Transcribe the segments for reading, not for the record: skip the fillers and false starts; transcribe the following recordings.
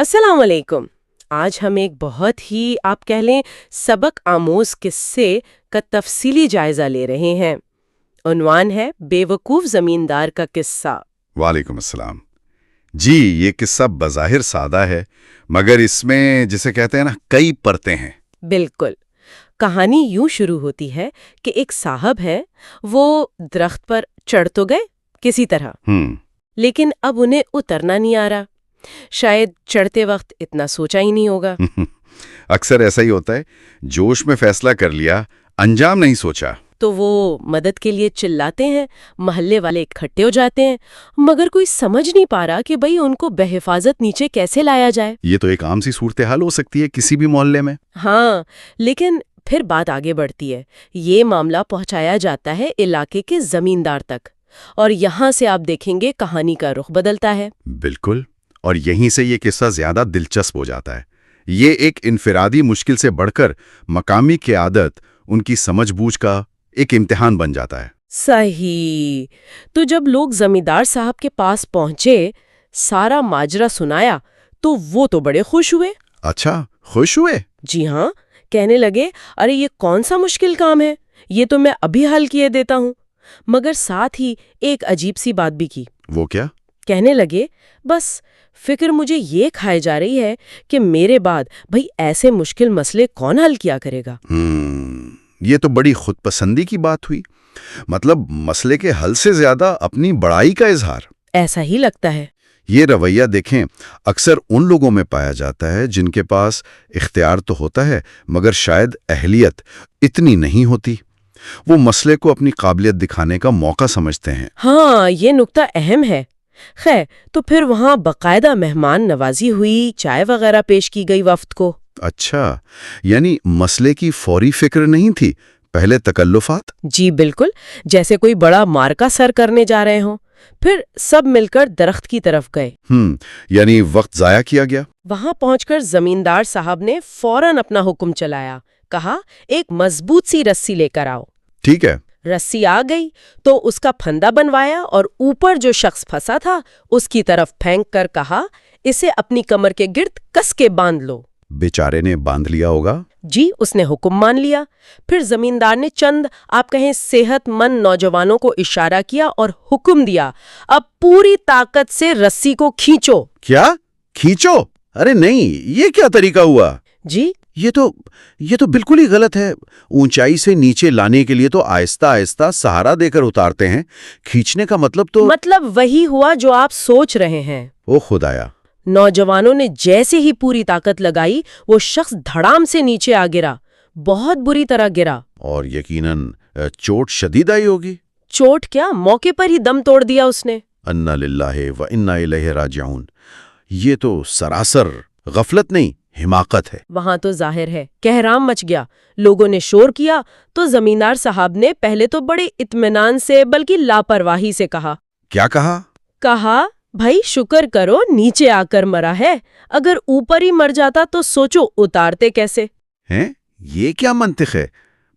السلام علیکم۔ آج ہم ایک بہت ہی آپ کہہ لیں سبق آموز قصے کا تفصیلی جائزہ لے رہے ہیں۔ عنوان ہے بے وقوف زمیندار کا قصہ۔ وعلیکم السلام۔ جی، یہ قصہ بظاہر سادہ ہے، مگر اس میں جسے کہتے ہیں نا کئی پرتیں ہیں۔ بالکل۔ کہانی یوں شروع ہوتی ہے کہ ایک صاحب ہے، وہ درخت پر چڑھ تو گئے کسی طرح، لیکن اب انہیں اترنا نہیں آ رہا۔ شاید چڑھتے وقت اتنا سوچا ہی نہیں ہوگا۔ اکثر ایسا ہی ہوتا ہے، جوش میں فیصلہ کر لیا، انجام نہیں سوچا۔ تو وہ مدد کے لیے چلاتے ہیں، محلے والے اکٹھے ہو جاتے ہیں، مگر کوئی سمجھ نہیں پا رہا کہ بھئی ان کو بحفاظت نیچے کیسے لایا جائے۔ یہ تو ایک عام سی صورتحال ہو سکتی ہے کسی بھی محلے میں۔ ہاں، لیکن پھر بات آگے بڑھتی ہے۔ یہ معاملہ پہنچایا جاتا ہے علاقے کے زمیندار تک، اور یہاں سے آپ دیکھیں گے کہانی کا رخ بدلتا ہے۔ بالکل، اور یہیں سے یہ قصہ زیادہ دلچسپ ہو جاتا ہے۔ یہ ایک انفرادی مشکل سے بڑھ کر مقامی قیادت، ان کی سمجھ بوجھ کا ایک امتحان بن جاتا ہے۔ صحیح۔ تو جب لوگ زمیندار صاحب کے پاس پہنچے، سارا ماجرا سنایا، تو وہ تو بڑے خوش ہوئے۔ اچھا، خوش ہوئے؟ جی ہاں، کہنے لگے ارے یہ کون سا مشکل کام ہے، یہ تو میں ابھی حل کیے دیتا ہوں۔ مگر ساتھ ہی ایک عجیب سی بات بھی کی۔ وہ کیا؟ کہنے لگے بس فکر مجھے یہ کھائے جا رہی ہے کہ میرے بعد بھئی ایسے مشکل مسئلے کون حل کیا کرے گا۔ یہ تو بڑی خود پسندی کی بات ہوئی، مطلب مسئلے کے حل سے زیادہ اپنی بڑائی کا اظہار۔ ایسا ہی لگتا ہے۔ یہ رویہ دیکھیں اکثر ان لوگوں میں پایا جاتا ہے جن کے پاس اختیار تو ہوتا ہے مگر شاید اہلیت اتنی نہیں ہوتی۔ وہ مسئلے کو اپنی قابلیت دکھانے کا موقع سمجھتے ہیں۔ ہاں، یہ نکتہ اہم ہے۔ خیر، تو پھر وہاں باقاعدہ مہمان نوازی ہوئی، چائے وغیرہ پیش کی گئی وفد کو۔ اچھا، یعنی مسئلے کی فوری فکر نہیں تھی، پہلے تکلفات؟ جی بالکل، جیسے کوئی بڑا مارکا سر کرنے جا رہے ہوں۔ پھر سب مل کر درخت کی طرف گئے۔ یعنی وقت ضائع کیا گیا۔ وہاں پہنچ کر زمیندار صاحب نے فوراً اپنا حکم چلایا، کہا ایک مضبوط سی رسی لے کر آؤ۔ ٹھیک ہے۔ رسی آ گئی تو اس کا پھندا بنوایا اور اوپر جو شخص پھنسا تھا اس کی طرف پھینک کر کہا اسے اپنی کمر کے گرد کس کے باندھ لو۔ بیچارے نے باندھ لیا ہوگا۔ جی، اس نے حکم مان لیا۔ پھر زمیندار نے چند آپ کہیں صحت مند نوجوانوں کو اشارہ کیا اور حکم دیا اب پوری طاقت سے رسی کو کھینچو۔ کیا کھینچو؟ ارے نہیں، یہ کیا طریقہ ہوا؟ جی یہ تو بالکل ہی غلط ہے۔ اونچائی سے نیچے لانے کے لیے تو آہستہ آہستہ سہارا دے کر اتارتے ہیں، کھینچنے کا مطلب وہی ہوا جو آپ سوچ رہے ہیں۔ او خدایا! نوجوانوں نے جیسے ہی پوری طاقت لگائی وہ شخص دھڑام سے نیچے آ گرا، بہت بری طرح گرا۔ اور یقیناً چوٹ شدید آئی ہوگی۔ چوٹ کیا، موقع پر ہی دم توڑ دیا اس نے۔ انا للہ و انا الیہ راجعون۔ یہ تو سراسر غفلت نہیں، حماقت ہے۔ وہاں تو ظاہر ہے کہرام مچ گیا۔ لوگوں نے شور کیا تو زمیندار صاحب نے پہلے تو بڑے اطمینان سے بلکہ لاپرواہی سے کہا۔ کیا کہا؟ کہا بھائی شکر کرو نیچے آ کر مرا ہے، اگر اوپر ہی مر جاتا تو سوچو اتارتے کیسے۔ ہیں؟ یہ کیا منطق ہے؟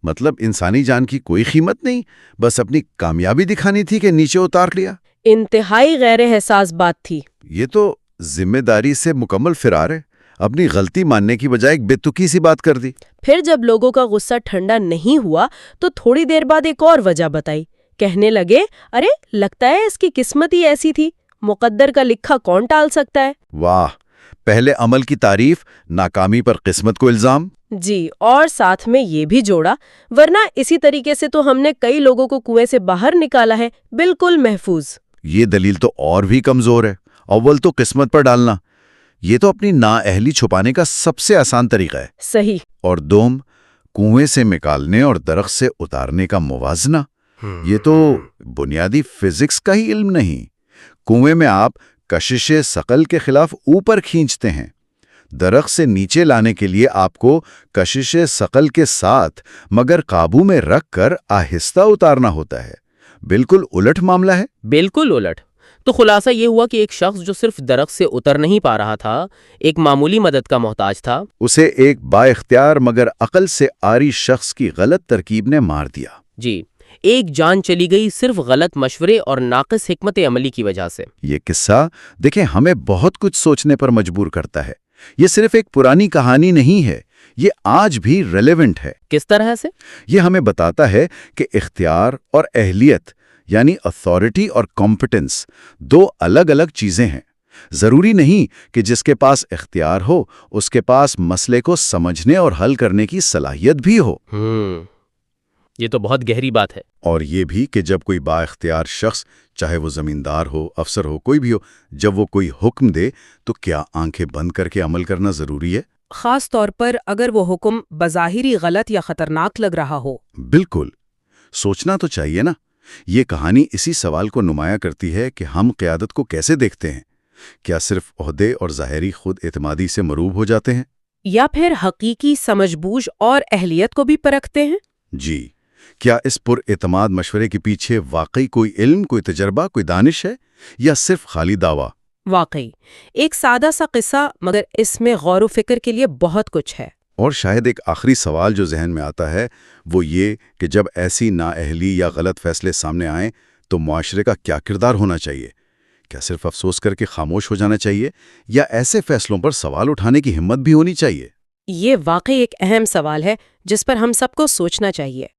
مطلب انسانی جان کی کوئی قیمت نہیں، بس اپنی کامیابی دکھانی تھی کہ نیچے اتار لیا۔ انتہائی غیر احساس بات تھی۔ یہ تو ذمہ داری سے مکمل فرار ہے، اپنی غلطی ماننے کی بجائے ایک بے تکی سی بات کر دی۔ پھر جب لوگوں کا غصہ ٹھنڈا نہیں ہوا تو تھوڑی دیر بعد ایک اور وجہ بتائی۔ کہنے لگے ارے لگتا ہے اس کی قسمت ہی ایسی تھی، مقدر کا لکھا کون ٹال سکتا ہے۔ واہ! پہلے عمل کی تعریف، ناکامی پر قسمت کو الزام۔ جی، اور ساتھ میں یہ بھی جوڑا ورنہ اسی طریقے سے تو ہم نے کئی لوگوں کو کنویں سے باہر نکالا ہے بالکل محفوظ۔ یہ دلیل تو اور بھی کمزور ہے۔ اول تو قسمت پر ڈالنا، یہ تو اپنی نااہلی چھپانے کا سب سے آسان طریقہ ہے۔ صحیح۔ اور دوم، کنویں سے نکالنے اور درخت سے اتارنے کا موازنہ، یہ تو بنیادی فزکس کا ہی علم نہیں۔ کنویں میں آپ کشش ثقل کے خلاف اوپر کھینچتے ہیں، درخت سے نیچے لانے کے لیے آپ کو کشش ثقل کے ساتھ مگر قابو میں رکھ کر آہستہ اتارنا ہوتا ہے۔ بالکل الٹ معاملہ ہے۔ بالکل الٹ۔ تو خلاصہ یہ ہوا کہ ایک شخص جو صرف درخت سے اتر نہیں پا رہا تھا، ایک معمولی مدد کا محتاج تھا، اسے ایک با اختیار مگر عقل سے عاری شخص کی غلط ترکیب نے مار دیا۔ جی، ایک جان چلی گئی صرف غلط مشورے اور ناقص حکمت عملی کی وجہ سے۔ یہ قصہ دیکھیں ہمیں بہت کچھ سوچنے پر مجبور کرتا ہے۔ یہ صرف ایک پرانی کہانی نہیں ہے، یہ آج بھی ریلیونٹ ہے۔ کس طرح سے؟ یہ ہمیں بتاتا ہے کہ اختیار اور اہلیت یعنی اتھارٹی اور کمپٹنس دو الگ الگ چیزیں ہیں۔ ضروری نہیں کہ جس کے پاس اختیار ہو اس کے پاس مسئلے کو سمجھنے اور حل کرنے کی صلاحیت بھی ہو۔ یہ تو بہت گہری بات ہے۔ اور یہ بھی کہ جب کوئی با اختیار شخص، چاہے وہ زمیندار ہو، افسر ہو، کوئی بھی ہو، جب وہ کوئی حکم دے تو کیا آنکھیں بند کر کے عمل کرنا ضروری ہے؟ خاص طور پر اگر وہ حکم بظاہری غلط یا خطرناک لگ رہا ہو۔ بالکل، سوچنا تو چاہیے نا۔ یہ کہانی اسی سوال کو نمایاں کرتی ہے کہ ہم قیادت کو کیسے دیکھتے ہیں؟ کیا صرف عہدے اور ظاہری خود اعتمادی سے مروب ہو جاتے ہیں؟ یا پھر حقیقی سمجھ بوجھ اور اہلیت کو بھی پرکھتے ہیں؟ جی، کیا اس پر اعتماد مشورے کے پیچھے واقعی کوئی علم، کوئی تجربہ، کوئی دانش ہے، یا صرف خالی دعویٰ؟ واقعی ایک سادہ سا قصہ، مگر اس میں غور و فکر کے لیے بہت کچھ ہے۔ اور شاید ایک آخری سوال جو ذہن میں آتا ہے وہ یہ کہ جب ایسی نااہلی یا غلط فیصلے سامنے آئیں تو معاشرے کا کیا کردار ہونا چاہیے؟ کیا صرف افسوس کر کے خاموش ہو جانا چاہیے، یا ایسے فیصلوں پر سوال اٹھانے کی ہمت بھی ہونی چاہیے؟ یہ واقعی ایک اہم سوال ہے جس پر ہم سب کو سوچنا چاہیے۔